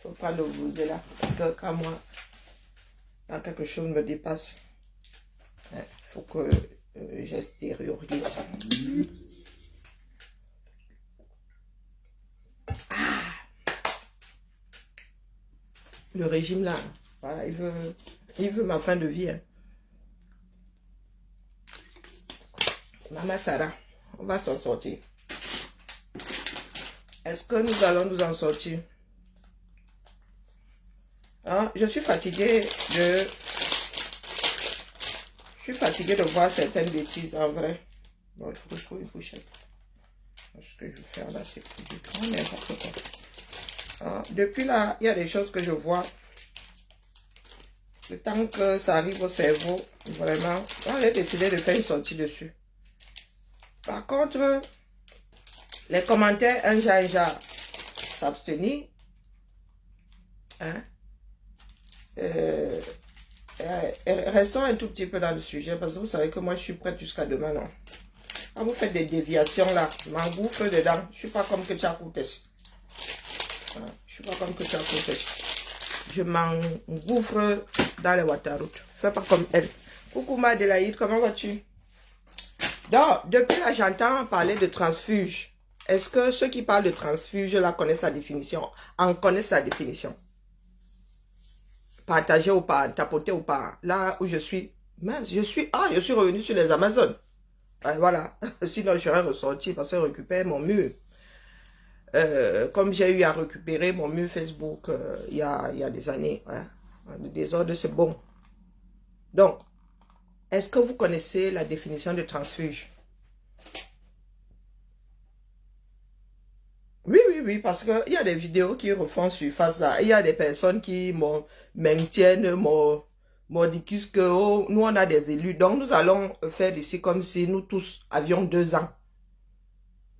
faut pas l'oser là. Parce que quand moi, quand quelque chose me dépasse, il faut que j'extériorise. Ah! Le régime là, voilà, il veut ma fin de vie. Hein. Maman Sarah, on va s'en sortir. Est-ce que nous allons nous en sortir? Hein? Je suis fatiguée de voir certaines bêtises en vrai. Bon, il faut que je trouve une fourchette. Ce que je vais faire là, c'est plus du n'importe quoi. Hein? Depuis là, il y a des choses que je vois. Le temps que ça arrive au cerveau, vraiment, on a décidé de faire une sortie dessus. Par contre, les commentaires, un genre, s'abstenir. Hein? Restons un tout petit peu dans le sujet, parce que vous savez que moi, je suis prête jusqu'à demain, non? Quand vous faites des déviations là, je m'engouffre dedans. Je suis pas comme que tu as coupé. Je suis pas comme que tu as coupé. Je m'engouffre dans les waterroutes. Fais pas comme elle. Coucou Madelaïde, comment vas-tu? Donc, depuis là, j'entends parler de transfuge. Est-ce que ceux qui parlent de transfuge là connaissent sa définition? En connaissent sa définition? Partager ou pas, tapoter ou pas. Là où je suis, mince, je suis revenu sur les Amazones. Voilà, sinon je serais ressorti parce que je récupère mon mur. Comme j'ai eu à récupérer mon mur Facebook il y a des années. Hein. Le désordre, c'est bon. Donc, est-ce que vous connaissez la définition de transfuge? Oui, parce qu'il y a des vidéos qui refont surface là. Il y a des personnes qui maintiennent mordicus que oh, nous on a des élus. Donc nous allons faire ici comme si nous tous avions 2 ans.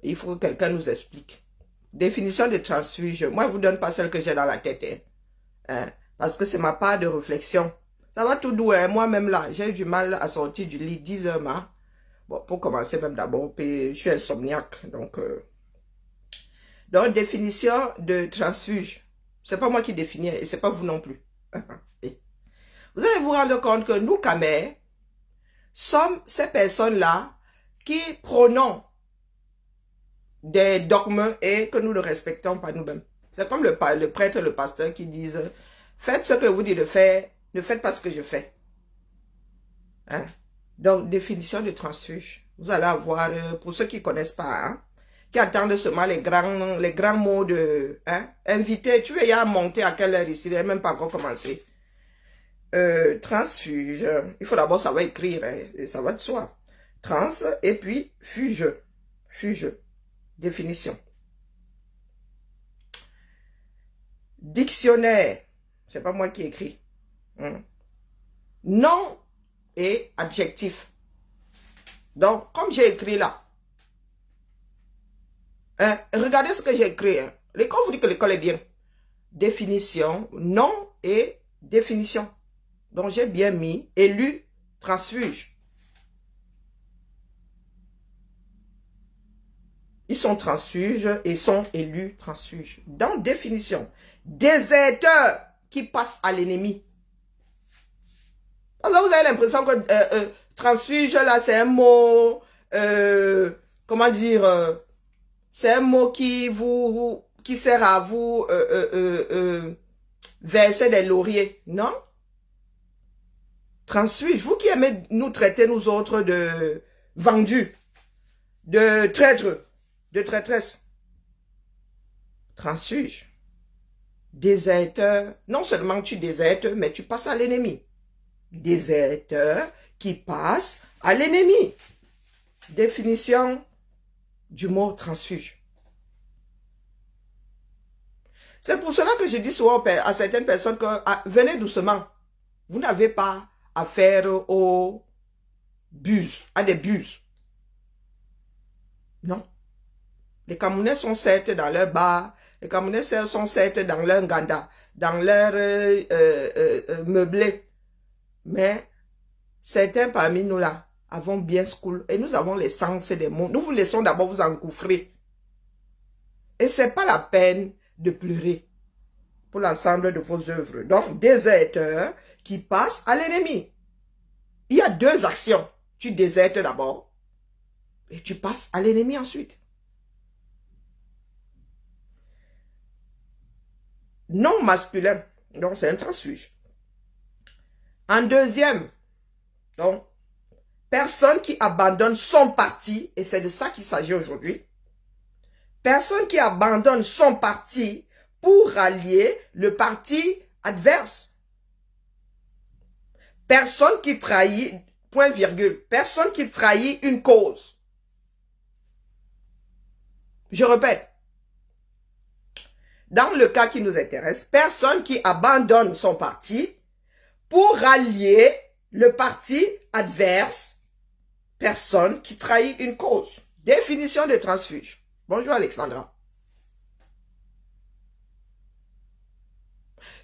Il faut que quelqu'un nous explique. Définition de transfuge. Moi, je ne vous donne pas celle que j'ai dans la tête. Hein, parce que c'est ma part de réflexion. Ça va tout doux. Hein, moi-même là, j'ai eu du mal à sortir du lit 10 heures. Hein. Bon, pour commencer même d'abord, je suis insomniaque. Donc, définition de transfuge. C'est pas moi qui définis et c'est pas vous non plus. Vous allez vous rendre compte que nous, Khmer, sommes ces personnes-là qui prônons des dogmes et que nous ne respectons pas nous-mêmes. C'est comme le prêtre, le pasteur qui disent « Faites ce que vous dites de faire, ne faites pas ce que je fais. Hein? » Donc, définition de transfuge. Vous allez avoir, pour ceux qui ne connaissent pas, hein, qui attendent seulement les grands mots de hein, invité. Tu veux y monter à quelle heure ici? Il n'est même pas encore commencé. Transfuge. Il faut d'abord savoir écrire, hein, et ça va de soi. Trans et puis fuge. Fuge. Définition. Dictionnaire. C'est pas moi qui écris. Nom et adjectif. Donc, comme j'ai écrit là, hein, regardez ce que j'ai écrit. Hein. L'école vous dit que l'école est bien. Définition, nom et définition. Donc, j'ai bien mis élu, transfuge. Ils sont transfuges et sont élus transfuges. Dans définition, déserteurs qui passent à l'ennemi. Alors vous avez l'impression que transfuge, là, c'est un mot, comment dire, c'est un mot qui sert à vous verser des lauriers. Non? Transfuge, vous qui aimez nous traiter, nous autres, de vendus, de traîtres, de traîtresse. Transfuge. Déserteur. Non seulement tu désertes, mais tu passes à l'ennemi. Déserteur qui passe à l'ennemi. Définition du mot transfuge. C'est pour cela que je dis souvent à certaines personnes que venez doucement. Vous n'avez pas affaire aux buses, à des buses. Non. Les Camerounais sont certes dans leur bar, les Camerounais sont certes dans leur nganda, dans leur meublé. Mais certains parmi nous là avons bien school et nous avons l'essence des mots. Nous vous laissons d'abord vous engouffrer. Et ce n'est pas la peine de pleurer. pour l'ensemble de vos œuvres. Donc, déserteur qui passe à l'ennemi. Il y a deux actions. Tu désertes d'abord et tu passes à l'ennemi ensuite. Non masculin, donc c'est un transfuge. En deuxième, donc, personne qui abandonne son parti, et c'est de ça qu'il s'agit aujourd'hui. Personne qui abandonne son parti pour rallier le parti adverse. Personne qui trahit, point virgule, personne qui trahit une cause. Je répète. Dans le cas qui nous intéresse, personne qui abandonne son parti pour rallier le parti adverse. Personne qui trahit une cause. Définition de transfuge. Bonjour Alexandra.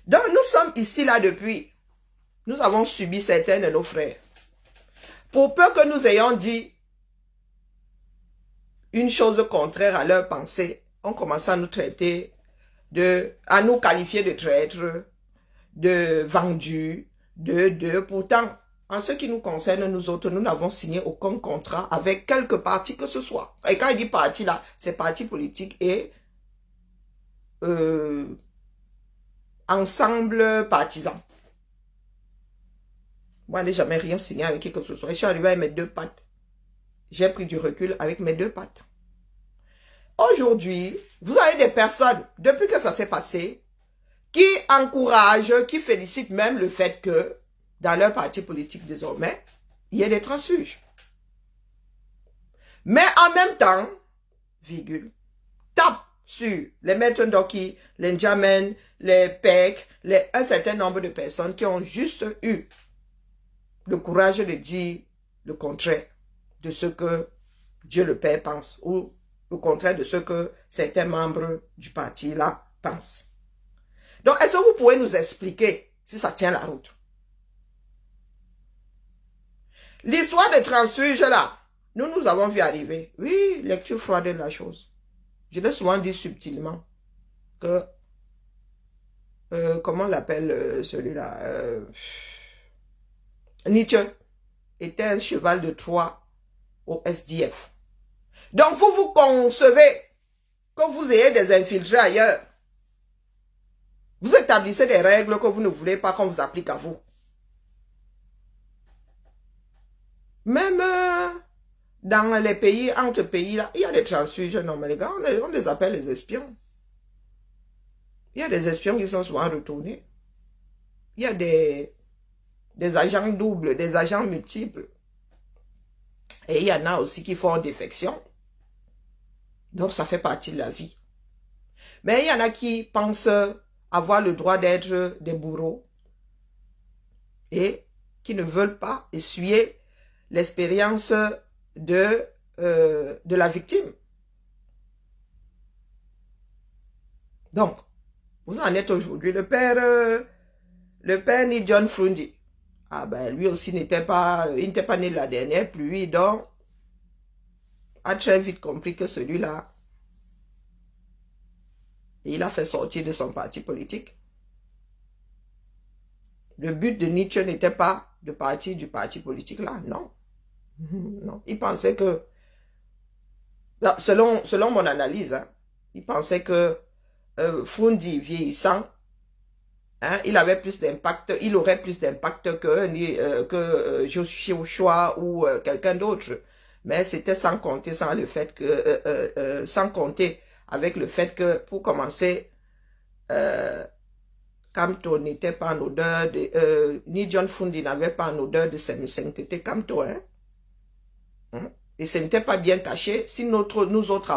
Donc nous sommes ici là depuis. Nous avons subi certains de nos frères. Pour peu que nous ayons dit une chose contraire à leur pensée, on commence à nous traiter à nous qualifier de traîtres, de vendus, pourtant, en ce qui nous concerne, nous autres, nous n'avons signé aucun contrat avec quelque parti que ce soit. Et quand il dit parti là, c'est parti politique et ensemble partisan. Moi, je n'ai jamais rien signé avec qui que ce soit. Je suis arrivé avec mes deux pattes. J'ai pris du recul avec mes deux pattes. Aujourd'hui, vous avez des personnes, depuis que ça s'est passé, qui encouragent, qui félicitent même le fait que, dans leur parti politique désormais, il y ait des transfuges. Mais en même temps, virgule, tape sur les maîtres Ndoki, les Njamen, les PEC, un certain nombre de personnes qui ont juste eu le courage de dire le contraire de ce que Dieu le Père pense, ou le contraire de ce que certains membres du parti là pensent. Donc, est-ce que vous pouvez nous expliquer si ça tient la route? L'histoire des transfuges là, nous avons vu arriver. Oui, lecture froide de la chose. Je l'ai souvent dit subtilement que, comment on l'appelle celui-là, Nietzsche était un cheval de Troie au SDF. Donc, vous concevez que vous ayez des infiltrés ailleurs. Vous établissez des règles que vous ne voulez pas qu'on vous applique à vous. Même dans les pays, entre pays, là, il y a des transfuges. Non, mais les gars, on les appelle les espions. Il y a des espions qui sont souvent retournés. Il y a des agents doubles, des agents multiples. Et il y en a aussi qui font défection. Donc, ça fait partie de la vie. Mais il y en a qui pensent avoir le droit d'être des bourreaux et qui ne veulent pas essuyer l'expérience de la victime. Donc, vous en êtes aujourd'hui. Le père ni John Frundi. Ah ben, lui aussi n'était pas, il n'était pas né la dernière pluie, donc a très vite compris que celui-là, il a fait sortir de son parti politique. Le but de Nietzsche n'était pas de partir du parti politique là, non. Non. Il pensait que, selon mon analyse, hein, il pensait que Frundi vieillissant, hein, il avait plus d'impact, il aurait plus d'impact que Joshua ou quelqu'un d'autre. Mais c'était sans compter sans compter avec le fait que, pour commencer, Kamto n'était pas en odeur ni John Frundi n'avait pas en odeur de sainteté Kamto, hein. Et ce n'était pas bien caché. Si nous autres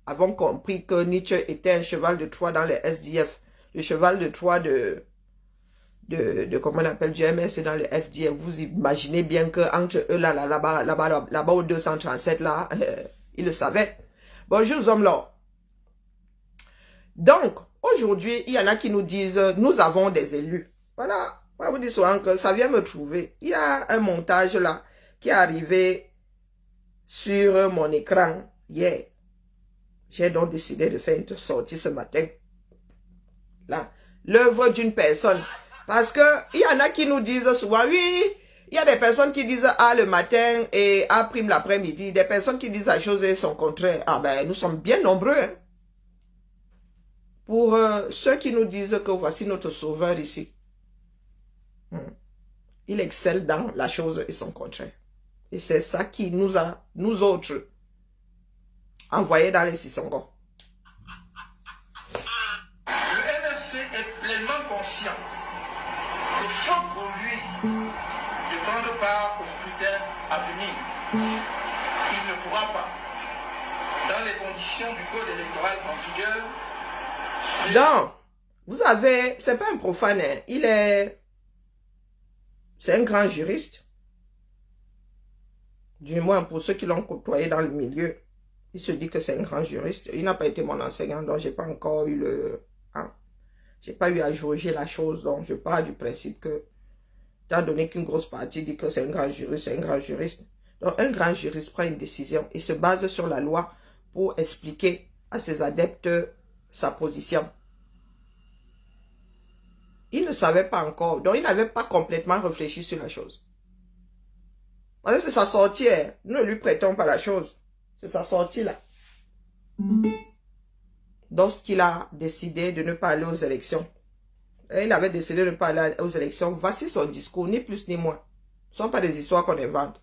avons compris que Nietzsche était un cheval de Troie dans les SDF, le cheval de Troie de comment on appelle, du MS dans le FDF, vous imaginez bien que entre eux là-bas au 237 là, ils le savaient. Bonjour Zomlo. Donc, aujourd'hui, il y en a qui nous disent, nous avons des élus. Voilà, moi vous dis souvent que ça vient me trouver. Il y a un montage là qui est arrivé sur mon écran hier. J'ai donc décidé de faire une sortie ce matin. l'œuvre d'une personne. Parce que il y en a qui nous disent souvent, oui, il y a des personnes qui disent A le matin et A prime l'après-midi. Des personnes qui disent la chose et son contraire. Ah ben, nous sommes bien nombreux. Hein. Pour ceux qui nous disent que voici notre sauveur ici. Il excelle dans la chose et son contraire. Et c'est ça qui nous a, nous autres, envoyés dans les Sissongo. Le MRC est pleinement conscient que faut pour lui de prendre part au scrutin à venir. Il ne pourra pas, dans les conditions du code électoral en vigueur. Donc, vous avez, c'est pas un profane, hein, c'est un grand juriste. Du moins, pour ceux qui l'ont côtoyé dans le milieu, il se dit que c'est un grand juriste. Il n'a pas été mon enseignant, donc j'ai pas encore eu j'ai pas eu à jauger la chose, donc je pars du principe que, étant donné qu'une grosse partie dit que c'est un grand juriste, c'est un grand juriste. Donc, un grand juriste prend une décision et se base sur la loi pour expliquer à ses adeptes sa position. Il ne savait pas encore, donc il n'avait pas complètement réfléchi sur la chose. Parce que c'est sa sortie, hein. Nous ne lui prêtons pas la chose. C'est sa sortie là. Lorsqu'il a décidé de ne pas aller aux élections, il avait décidé de ne pas aller aux élections, voici son discours, ni plus ni moins. Ce ne sont pas des histoires qu'on invente.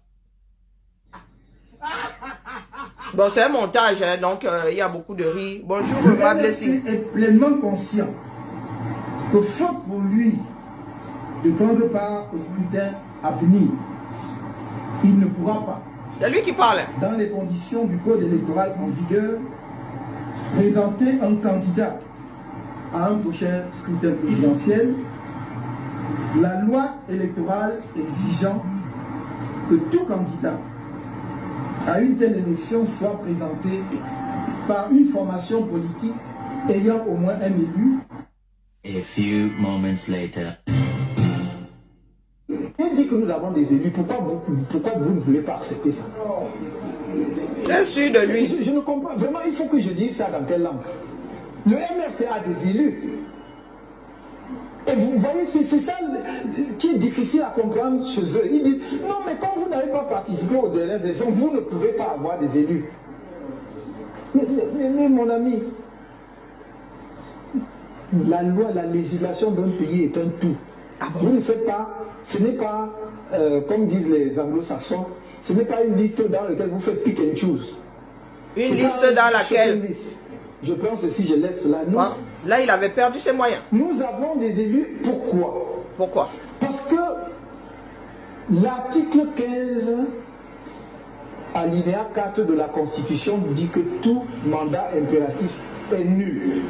Bon, c'est un montage, hein, donc il y a beaucoup de riz. Bonjour, ma blessing. Il est pleinement conscient que faut pour lui de prendre part au scrutin à venir. Il ne pourra pas, C'est lui qui parle. dans les conditions du code électoral en vigueur, présenter un candidat à un prochain scrutin présidentiel, la loi électorale exigeant que tout candidat à une telle élection soit présenté par une formation politique ayant au moins un élu. A few moments later. Il dit que nous avons des élus. Pourquoi vous ne voulez pas accepter ça? Je suis de lui. Je ne comprends. Vraiment, il faut que je dise ça dans quelle langue? Le MRC a des élus. Et vous voyez, c'est ça qui est difficile à comprendre chez eux. Ils disent, non, mais quand vous n'avez pas participé aux dernières élections, vous ne pouvez pas avoir des élus. Mais mon ami, la loi, la législation d'un pays est un tout. Vous ne faites pas, ce n'est pas, comme disent les anglo-saxons, ce n'est pas une liste dans laquelle vous faites pick and choose. Une liste dans laquelle... Je prends ceci, je laisse cela. Nous, là, il avait perdu ses moyens. Nous avons des élus. Pourquoi? Pourquoi? Parce que l'article 15, alinéa 4 de la Constitution dit que tout mandat impératif est nul.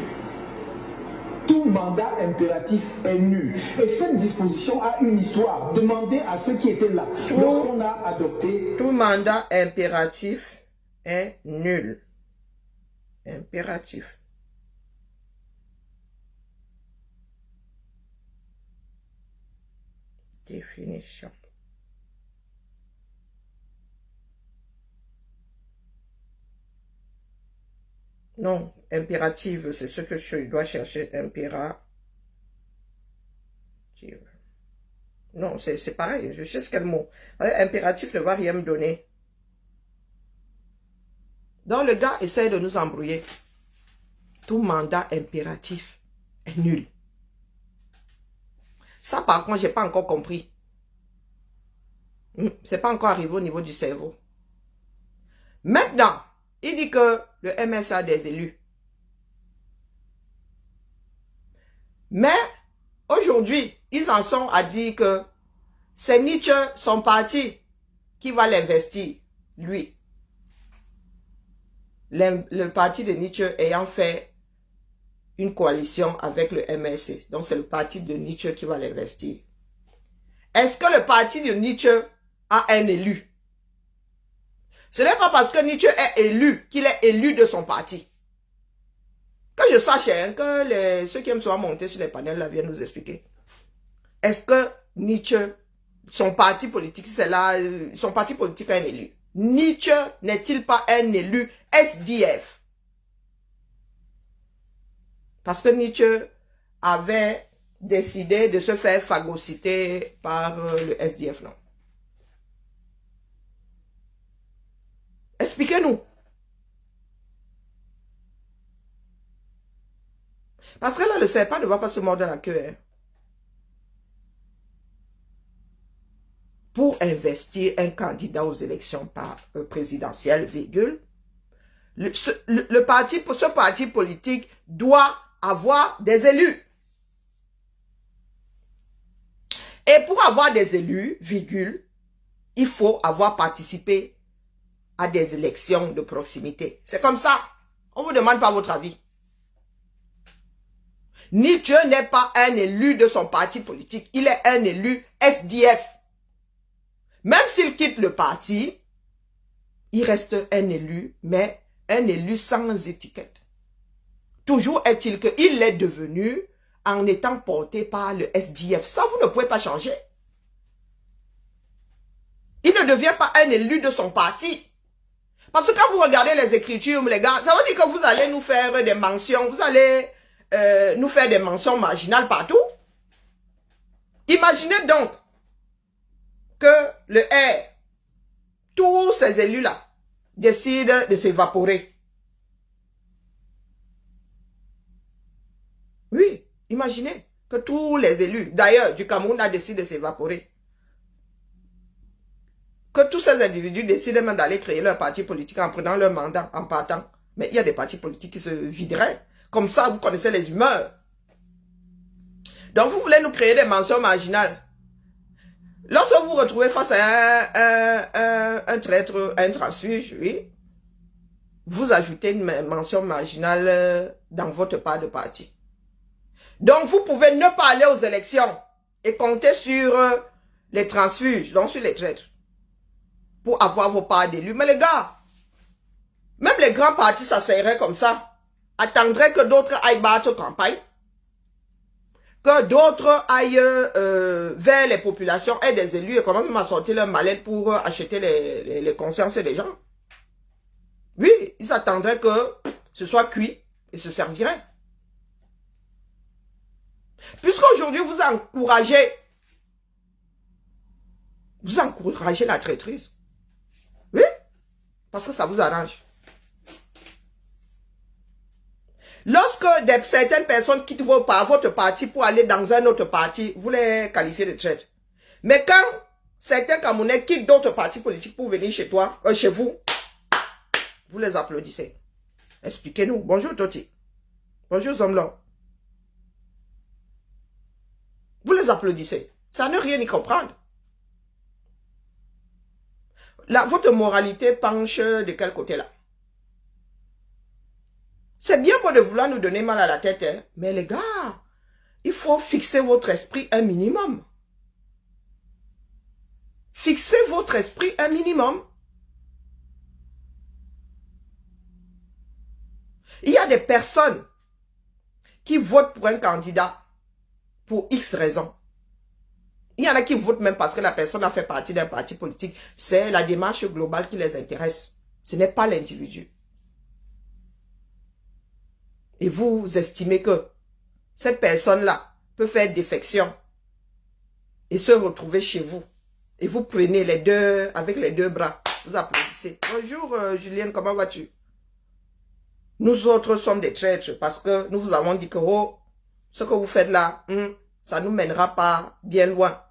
Tout mandat impératif est nul. Et cette disposition a une histoire. Demandez à ceux qui étaient là. Lorsqu'on a adopté... Tout mandat impératif est nul. Impératif. Définition. Non, impérative, c'est ce que je dois chercher. Impérative. Non, c'est pareil, je cherche quel mot. Impératif ne va rien me donner. Donc le gars essaie de nous embrouiller. Tout mandat impératif est nul. Ça par contre, j'ai pas encore compris. C'est pas encore arrivé au niveau du cerveau. Maintenant, il dit que le MS a des élus. Mais aujourd'hui, ils en sont à dire que c'est Nietzsche, son parti, qui va l'investir, lui. Le parti de Nietzsche ayant fait une coalition avec le MRC. Donc, c'est le parti de Nietzsche qui va l'investir. Est-ce que le parti de Nietzsche a un élu? Ce n'est pas parce que Nietzsche est élu qu'il est élu de son parti. Que je sache hein, que ceux qui aiment souvent monter sur les panels là viennent nous expliquer. Est-ce que Nietzsche, son parti politique, c'est là, son parti politique a un élu? Nietzsche n'est-il pas un élu SDF? Parce que Nietzsche avait décidé de se faire phagocyter par le SDF, non? Expliquez-nous. Parce que là, le serpent ne va pas se mordre la queue. Hein. Pour investir un candidat aux élections présidentielles, virgule, ce parti politique doit avoir des élus. Et pour avoir des élus, virgule, il faut avoir participé à des élections de proximité. C'est comme ça. On ne vous demande pas votre avis. Nietzsche n'est pas un élu de son parti politique. Il est un élu SDF. Même s'il quitte le parti, il reste un élu, mais un élu sans étiquette. Toujours est-il qu'il l'est devenu en étant porté par le SDF. Ça, vous ne pouvez pas changer. Il ne devient pas un élu de son parti. Parce que quand vous regardez les écritures, les gars, ça veut dire que vous allez nous faire des mentions, vous allez nous faire des mentions marginales partout. Imaginez donc que le R, tous ces élus-là, décident de s'évaporer. Oui, imaginez que tous les élus, d'ailleurs, du Cameroun, a décidé de s'évaporer. Que tous ces individus décident même d'aller créer leur parti politique en prenant leur mandat, en partant. Mais il y a des partis politiques qui se videraient. Comme ça, vous connaissez les humeurs. Donc, vous voulez nous créer des mentions marginales. Lorsque vous vous retrouvez face à un traître, un transfuge, oui, vous ajoutez une mention marginale dans votre part de parti. Donc, vous pouvez ne pas aller aux élections et compter sur les transfuges, donc sur les traîtres, pour avoir vos parts d'élus. Mais les gars, même les grands partis, ça serait comme ça. Attendraient que d'autres aillent battre campagne, que d'autres aillent vers les populations et des élus et commencent à sortir leur mallette pour acheter les consciences des gens. Oui, ils attendraient que ce soit cuit et se servirait. Puisqu'aujourd'hui vous encouragez la traîtrise. Oui, parce que ça vous arrange. Lorsque certaines personnes quittent votre parti pour aller dans un autre parti, vous les qualifiez de traîtres. Mais quand certains Camerounais quittent d'autres partis politiques pour venir chez toi, chez vous, vous les applaudissez. Expliquez-nous. Bonjour Toti. Bonjour Zomlo. Vous les applaudissez. Ça ne rien y comprendre. Là, votre moralité penche de quel côté là? C'est bien beau de vouloir nous donner mal à la tête, hein? Mais les gars, il faut fixer votre esprit un minimum. Fixez votre esprit un minimum. Il y a des personnes qui votent pour un candidat pour X raisons. Il y en a qui votent même parce que la personne a fait partie d'un parti politique. C'est la démarche globale qui les intéresse. Ce n'est pas l'individu. Et vous estimez que cette personne-là peut faire défection et se retrouver chez vous. Et vous prenez les deux, avec les deux bras. Vous applaudissez. Bonjour Julienne, comment vas-tu? Nous autres sommes des traîtres parce que nous vous avons dit que oh, ce que vous faites là, ça ne nous mènera pas bien loin.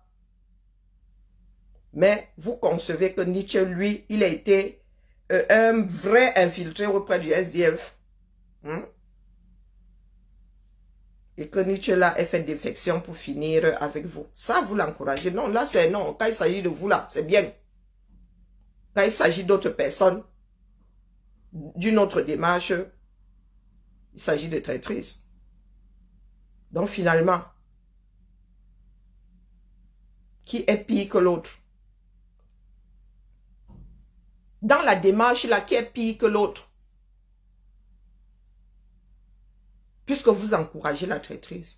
Mais vous concevez que Nietzsche, lui, il a été un vrai infiltré auprès du SDF. Et que Nietzsche là ait fait défection pour finir avec vous. Ça, vous l'encouragez. Non, là, c'est non. Quand il s'agit de vous, là, c'est bien. Quand il s'agit d'autres personnes, d'une autre démarche, il s'agit de traîtrise. Donc, finalement, qui est pire que l'autre? Dans la démarche, là, qui est pire que l'autre? Puisque vous encouragez la traîtrise.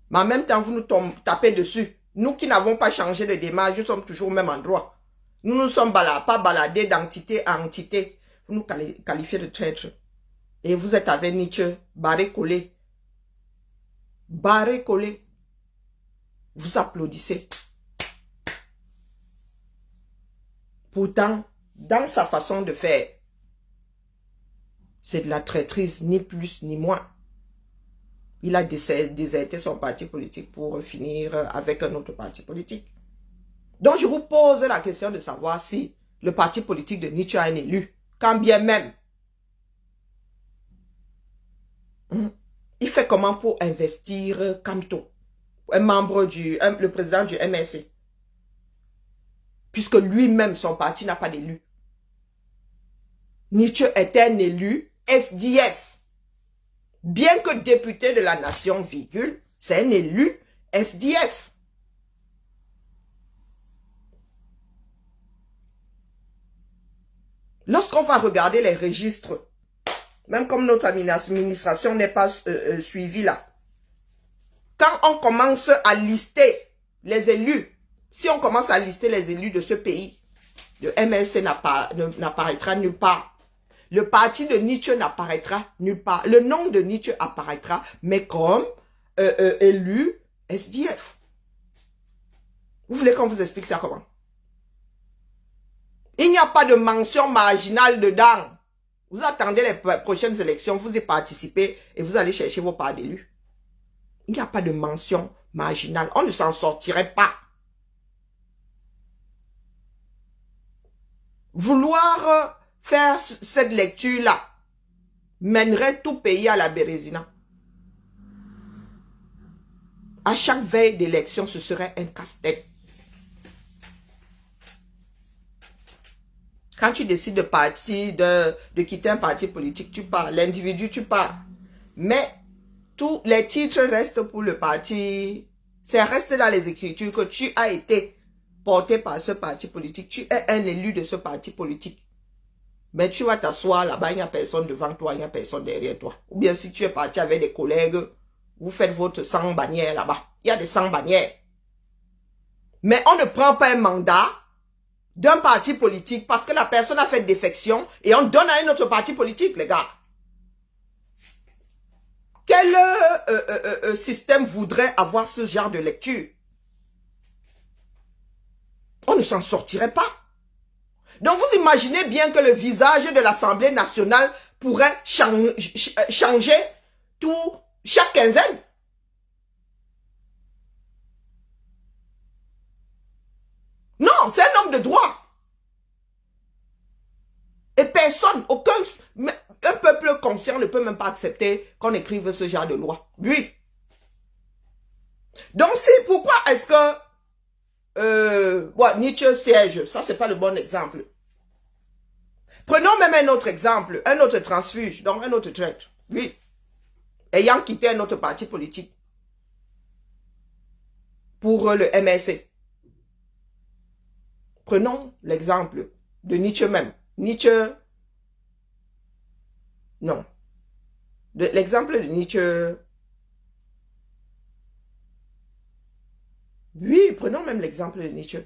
Mais en même temps, vous nous tapez dessus. Nous qui n'avons pas changé de démarche, nous sommes toujours au même endroit. Nous ne sommes pas baladés d'entité à entité. Vous nous qualifiez de traîtres. Et vous êtes avec Nietzsche, barré collé. barré, collé. Vous applaudissez. Pourtant, dans sa façon de faire, c'est de la traîtrise, ni plus ni moins. Il a déserté son parti politique pour finir avec un autre parti politique. Donc, je vous pose la question de savoir si le parti politique de Nietzsche a un élu, quand bien même. Il fait comment pour investir Kamto, un membre le président du MRC, puisque lui-même, son parti n'a pas d'élu. Nietzsche est un élu SDF. Bien que député de la nation, virgule, c'est un élu SDF. Lorsqu'on va regarder les registres, même comme notre administration n'est pas suivie là, quand on commence à lister les élus, si on commence à lister les élus de ce pays, le MRC n'apparaîtra nulle part. Le parti de Nietzsche n'apparaîtra nulle part. Le nom de Nietzsche apparaîtra, mais comme élu SDF. Vous voulez qu'on vous explique ça comment? Il n'y a pas de mention marginale dedans. Vous attendez les prochaines élections, vous y participez et vous allez chercher vos parts d'élus. Il n'y a pas de mention marginale. On ne s'en sortirait pas. Vouloir faire cette lecture-là mènerait tout pays à la bérésina. À chaque veille d'élection, ce serait un casse-tête. Quand tu décides de quitter un parti politique, tu pars. L'individu, tu pars. Mais tous les titres restent pour le parti. Ça reste dans les écritures que tu as été porté par ce parti politique. Tu es un élu de ce parti politique. Mais tu vas t'asseoir là-bas, il n'y a personne devant toi, il n'y a personne derrière toi. Ou bien si tu es parti avec des collègues, vous faites votre 100 bannières là-bas. Il y a des 100 bannières. Mais on ne prend pas un mandat d'un parti politique parce que la personne a fait défection et on donne à un autre parti politique, les gars. Quel système voudrait avoir ce genre de lecture? On ne s'en sortirait pas. Donc vous imaginez bien que le visage de l'Assemblée nationale pourrait changer chaque quinzaine. Non, c'est un homme de droit. Et personne, un peuple conscient ne peut même pas accepter qu'on écrive ce genre de loi. Lui. Donc c'est pourquoi est-ce que Nietzsche siège. Ça, c'est pas le bon exemple. Prenons même un autre exemple, un autre transfuge, donc un autre traître. Lui, ayant quitté un autre parti politique pour le MRC. Prenons l'exemple de Nietzsche même. Nietzsche, non. L'exemple de Nietzsche. Oui, prenons même l'exemple de Nietzsche.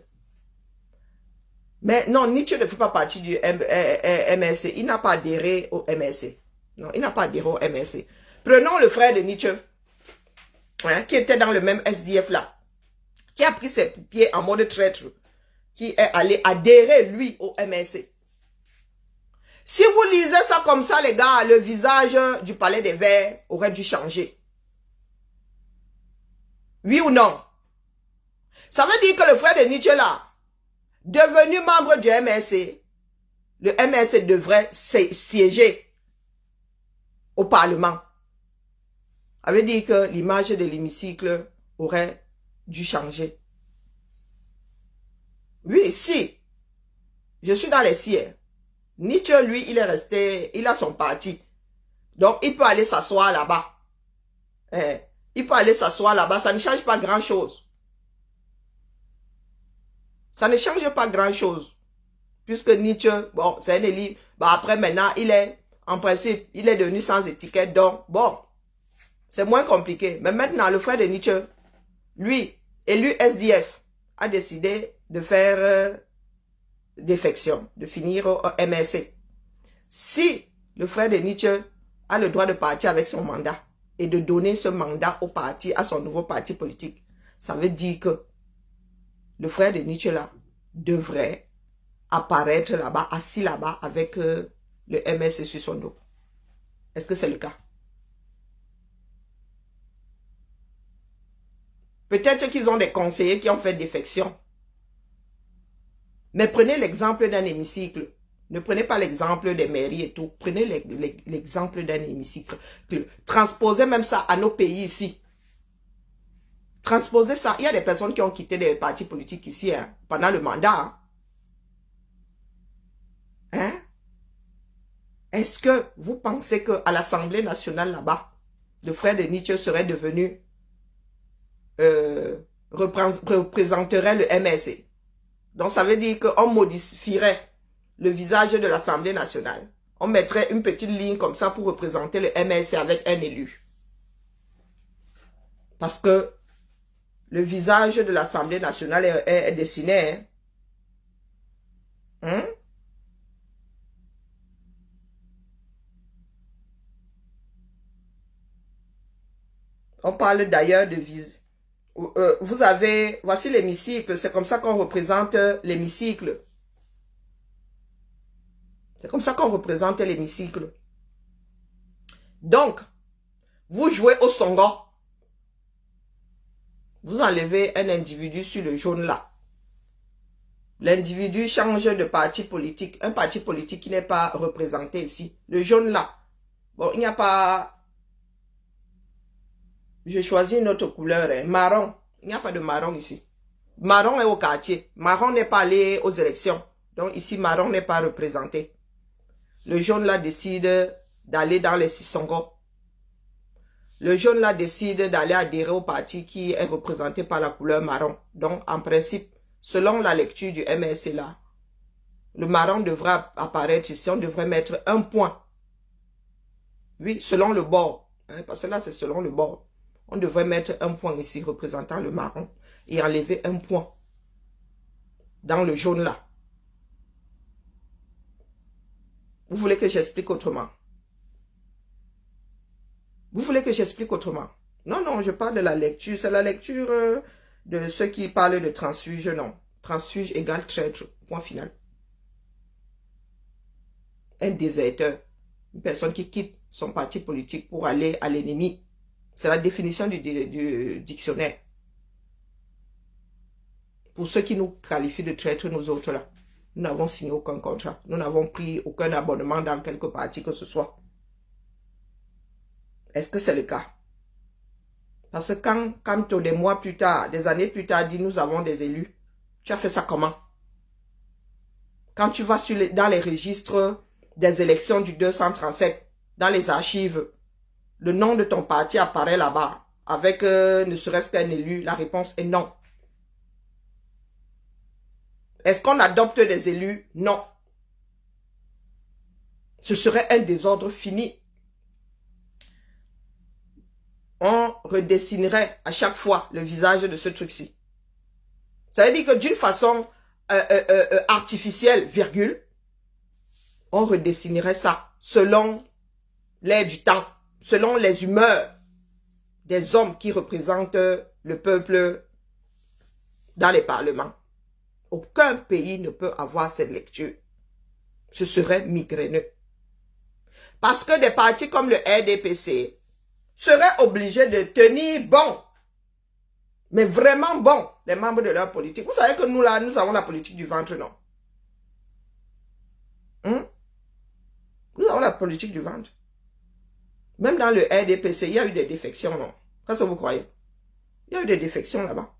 Mais non, Nietzsche ne fait pas partie du MRC. Il n'a pas adhéré au MRC. Non, il n'a pas adhéré au MRC. Prenons le frère de Nietzsche, hein, qui était dans le même SDF là, qui a pris ses pieds en mode traître, qui est allé adhérer, lui, au MRC. Si vous lisez ça comme ça, les gars, le visage du Palais des Verts aurait dû changer. Oui ou non? Ça veut dire que le frère de Nietzsche là, devenu membre du MRC, le MRC devrait siéger au Parlement. Ça veut dire que l'image de l'hémicycle aurait dû changer. Oui, si. Je suis dans les sièges. Nietzsche, lui, il est resté, il a son parti. Donc, il peut aller s'asseoir là-bas. Il peut aller s'asseoir là-bas, ça ne change pas grand-chose. Ça ne change pas grand-chose. Puisque Nietzsche, bon, c'est un élu. Bah après, maintenant, il est, en principe, il est devenu sans étiquette. Donc, bon, c'est moins compliqué. Mais maintenant, le frère de Nietzsche, lui, élu SDF, a décidé de faire défection, de finir au MRC. Si le frère de Nietzsche a le droit de partir avec son mandat, et de donner ce mandat au parti, à son nouveau parti politique, ça veut dire que le frère de Nietzsche là devrait apparaître là-bas, assis là-bas avec le MSC sur son dos. Est-ce que c'est le cas? Peut-être qu'ils ont des conseillers qui ont fait défection. Mais prenez l'exemple d'un hémicycle. Ne prenez pas l'exemple des mairies et tout. Prenez l'exemple d'un hémicycle. Transposez même ça à nos pays ici. Transposez ça. Il y a des personnes qui ont quitté des partis politiques ici pendant le mandat. Hein? Est-ce que vous pensez qu'à l'Assemblée nationale là-bas, le frère de Nietzsche serait devenu représenterait le MSC? Donc ça veut dire qu'on modifierait le visage de l'Assemblée nationale. On mettrait une petite ligne comme ça pour représenter le MSC avec un élu. Parce que le visage de l'Assemblée nationale est dessiné. Hein? On parle d'ailleurs de visage. Vous avez, voici l'hémicycle, c'est comme ça qu'on représente l'hémicycle. C'est comme ça qu'on représente l'hémicycle. Donc, vous jouez au songo. Vous enlevez un individu sur le jaune là. L'individu change de parti politique. Un parti politique qui n'est pas représenté ici. Le jaune là. Bon, il n'y a pas... Je choisis une autre couleur, hein. Marron. Il n'y a pas de marron ici. Marron est au quartier. Marron n'est pas allé aux élections. Donc ici, marron n'est pas représenté. Le jaune là décide d'aller dans les Sissongo. Le jaune là décide d'aller adhérer au parti qui est représenté par la couleur marron. Donc en principe, selon la lecture du MSC là, le marron devra apparaître ici. On devrait mettre un point. Oui, selon le bord. Hein, parce que là, c'est selon le bord. On devrait mettre un point ici représentant le marron et enlever un point dans le jaune là. Vous voulez que j'explique autrement? Vous voulez que j'explique autrement? Non, non, je parle de la lecture. C'est la lecture de ceux qui parlent de transfuge. Non. Transfuge égale traître. Point final. Un déserteur. Une personne qui quitte son parti politique pour aller à l'ennemi. C'est la définition du dictionnaire. Pour ceux qui nous qualifient de traîtres, nous autres là, nous n'avons signé aucun contrat. Nous n'avons pris aucun abonnement dans quelque parti que ce soit. Est-ce que c'est le cas? Parce que quand des mois plus tard, des années plus tard, dit nous avons des élus, tu as fait ça comment? Quand tu vas dans les registres des élections du 237, dans les archives, le nom de ton parti apparaît là-bas, avec ne serait-ce qu'un élu, la réponse est non. Est-ce qu'on adopte des élus? Non. Ce serait un désordre fini. On redessinerait à chaque fois le visage de ce truc-ci. Ça veut dire que d'une façon artificielle, virgule, on redessinerait ça selon l'air du temps, selon les humeurs des hommes qui représentent le peuple dans les parlements. Aucun pays ne peut avoir cette lecture. Ce serait migraineux. Parce que des partis comme le RDPC seraient obligés de tenir bon, mais vraiment bon, les membres de leur politique. Vous savez que nous, là, nous avons la politique du ventre, non? Nous avons la politique du ventre. Même dans le RDPC, il y a eu des défections, non? Qu'est-ce que vous croyez? Il y a eu des défections là-bas.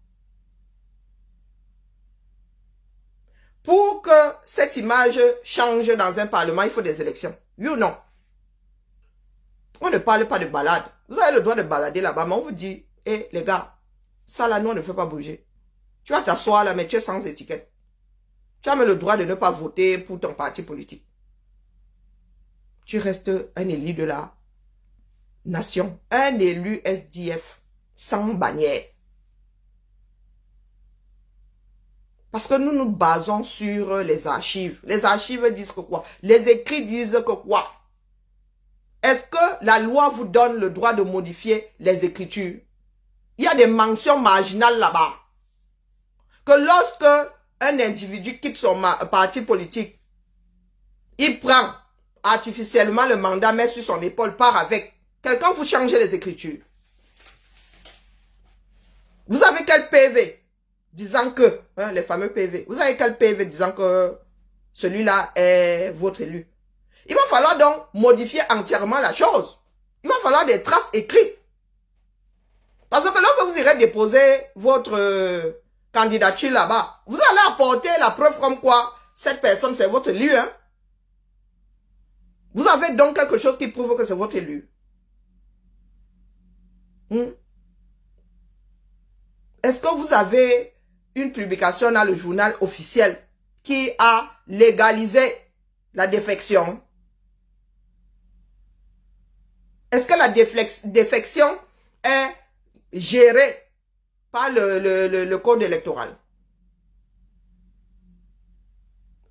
Pour que cette image change dans un parlement, il faut des élections. Oui ou non? On ne parle pas de balade. Vous avez le droit de balader là-bas, mais on vous dit, hé les gars, ça là, nous on ne fait pas bouger. Tu vas t'asseoir là, mais tu es sans étiquette. Tu as même le droit de ne pas voter pour ton parti politique. Tu restes un élu de la nation, un élu SDF, sans bannière. Parce que nous nous basons sur les archives. Les archives disent que quoi? Les écrits disent que quoi? Est-ce que la loi vous donne le droit de modifier les écritures? Il y a des mentions marginales là-bas. Que lorsque un individu quitte son parti politique, il prend artificiellement le mandat, met sur son épaule, part avec. Quelqu'un vous change les écritures. Vous avez quel PV disant que, hein, les fameux PV, vous avez quel PV disant que celui-là est votre élu? Il va falloir donc modifier entièrement la chose. Il va falloir des traces écrites. Parce que lorsque vous irez déposer votre candidature là-bas, vous allez apporter la preuve comme quoi cette personne c'est votre élu. Hein? Vous avez donc quelque chose qui prouve que c'est votre élu. Est-ce que vous avez une publication dans le journal officiel qui a légalisé la défection? Est-ce que la défection est gérée par le code électoral?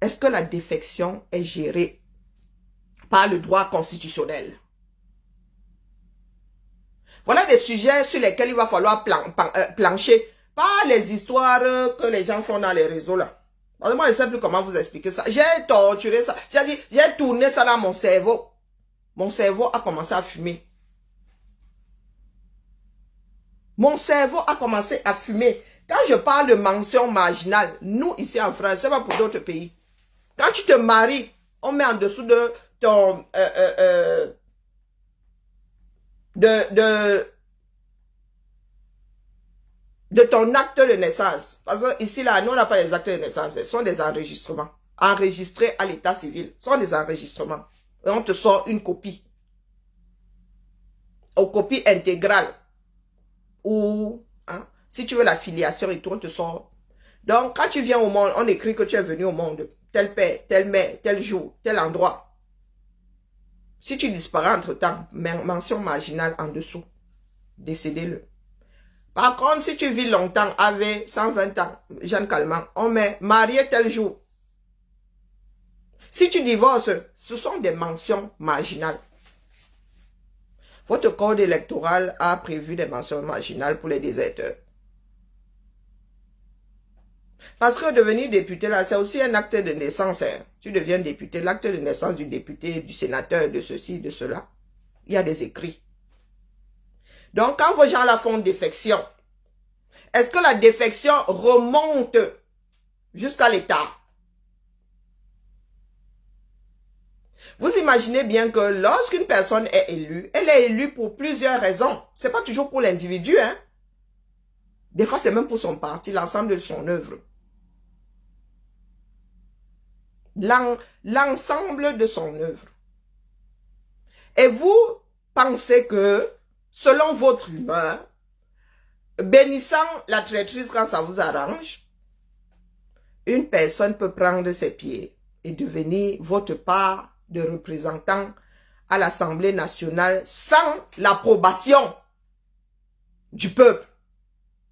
Est-ce que la défection est gérée par le droit constitutionnel? Voilà des sujets sur lesquels il va falloir plancher. Pas les histoires que les gens font dans les réseaux là. Moi, je ne sais plus comment vous expliquer ça. J'ai torturé ça. J'ai tourné ça dans mon cerveau. Mon cerveau a commencé à fumer. Mon cerveau a commencé à fumer. Quand je parle de mention marginale, nous ici en France, c'est pas pour d'autres pays. Quand tu te maries, on met en dessous de ton... de ton acte de naissance. Parce que ici, là, nous, on n'a pas les actes de naissance. Ce sont des enregistrements. Enregistrés à l'état civil. Ce sont des enregistrements. Et on te sort une copie. Ou copie intégrale. Ou, hein, si tu veux la filiation et tout, on te sort. Donc, quand tu viens au monde, on écrit que tu es venu au monde. Tel père, telle mère, tel jour, tel endroit. Si tu disparais entre-temps, mention marginale en dessous. Décédez-le. Par contre, si tu vis longtemps, avec 120 ans, Jeanne Calment, on met marié tel jour. Si tu divorces, ce sont des mentions marginales. Votre code électoral a prévu des mentions marginales pour les déserteurs. Parce que devenir député, là, c'est aussi un acte de naissance. Hein. Tu deviens député, l'acte de naissance du député, du sénateur, de ceci, de cela. Il y a des écrits. Donc, quand vos gens la font défection, est-ce que la défection remonte jusqu'à l'État? Vous imaginez bien que lorsqu'une personne est élue, elle est élue pour plusieurs raisons. Ce n'est pas toujours pour l'individu. Hein? Des fois, c'est même pour son parti, l'ensemble de son œuvre. L'ensemble de son œuvre. Et vous pensez que, selon votre humeur, bénissant la traîtrise quand ça vous arrange, une personne peut prendre ses pieds et devenir votre part de représentant à l'Assemblée nationale sans l'approbation du peuple.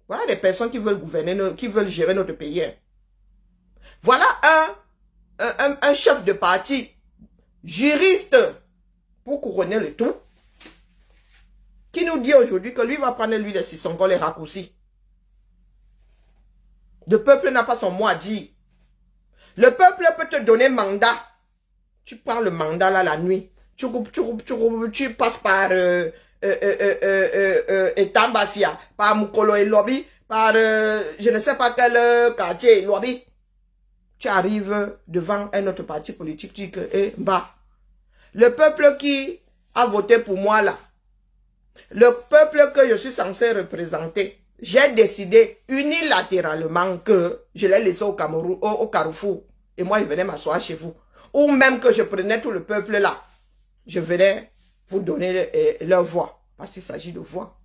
Voilà des personnes qui veulent gouverner, qui veulent gérer notre pays. Voilà un chef de parti, juriste, pour couronner le tout, qui nous dit aujourd'hui que lui va prendre lui les Sissongo, les raccourcis. Le peuple n'a pas son mot à dire. Le peuple peut te donner mandat. Tu prends le mandat là la nuit. Tu passes par Etambafia, par Mukolo et Lobby, par je ne sais pas quel quartier Lobby. Tu arrives devant un autre parti politique, tu dis que le peuple qui a voté pour moi là, le peuple que je suis censé représenter, j'ai décidé unilatéralement que je l'ai laissé au Cameroun, au Carrefour, et moi je venais m'asseoir chez vous. Ou même que je prenais tout le peuple là, je venais vous donner leur voix. Parce qu'il s'agit de voix.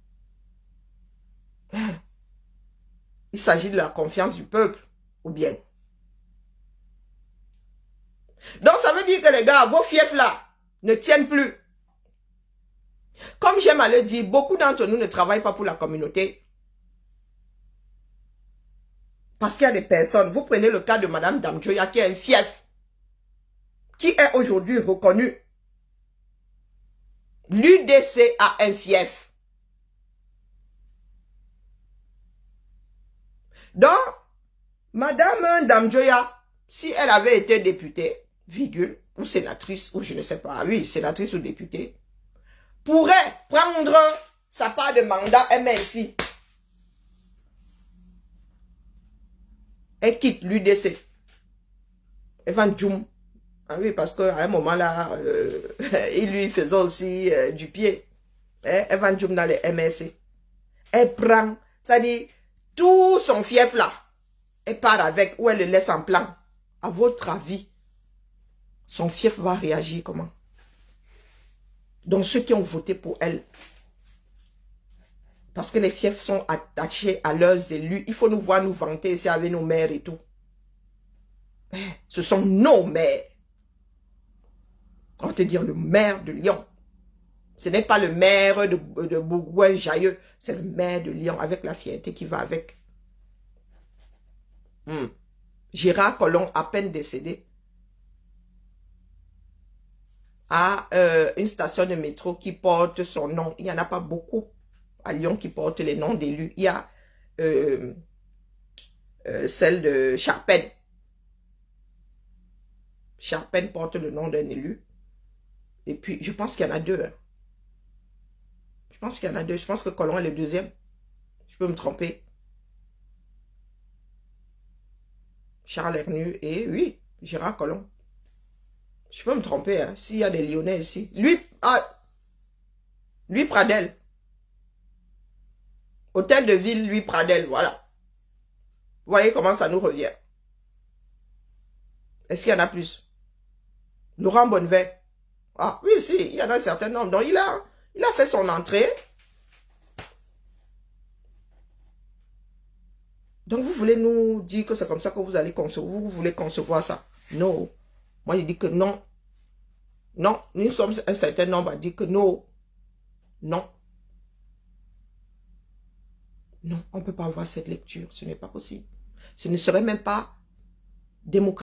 Il s'agit de la confiance du peuple, ou bien. Donc ça veut dire que les gars, vos fiefs là, ne tiennent plus. Comme j'aime à le dire, beaucoup d'entre nous ne travaillent pas pour la communauté. Parce qu'il y a des personnes, vous prenez le cas de Madame Damjoya qui est un fief, qui est aujourd'hui reconnu. L'UDC a un fief. Donc, Madame Ndamjoya, si elle avait été députée, virgule, ou sénatrice, ou je ne sais pas, oui, sénatrice ou députée, pourrait prendre sa part de mandat MNC. Elle quitte l'UDC. Evan Djoum. Ah oui, parce qu'à un moment là, il lui faisait aussi du pied. Evan Djoum dans les MNC. Elle prend, c'est-à-dire, tout son fief là, elle part avec, ou elle le laisse en plan. À votre avis, son fief va réagir comment? Donc ceux qui ont voté pour elle, parce que les fiefs sont attachés à leurs élus, il faut nous voir nous vanter ici avec nos maires et tout. Ce sont nos maires. On va te dire le maire de Lyon. Ce n'est pas le maire de Bourgoin-Jailleux, c'est le maire de Lyon avec la fierté qui va avec. Gérard Collomb, à peine décédé, a une station de métro qui porte son nom. Il n'y en a pas beaucoup à Lyon qui portent les noms d'élus. Il y a celle de Charpennes. Charpennes porte le nom d'un élu. Et puis, je pense qu'il y en a deux. Hein. Je pense qu'il y en a deux. Je pense que Collomb est le deuxième. Je peux me tromper. Charles Hernu et oui, Gérard Collomb. Je peux me tromper, hein, s'il y a des Lyonnais ici. Lui Pradel. Hôtel de ville, lui Pradel, voilà. Vous voyez comment ça nous revient. Est-ce qu'il y en a plus? Laurent Bonnevet. Ah oui, si, il y en a un certain nombre. Donc il a fait son entrée. Donc vous voulez nous dire que c'est comme ça que vous allez concevoir, vous voulez concevoir ça? Non. Moi je dis que non. Non, nous sommes un certain nombre à dire que non. Non. Non, on ne peut pas avoir cette lecture. Ce n'est pas possible. Ce ne serait même pas démocratique.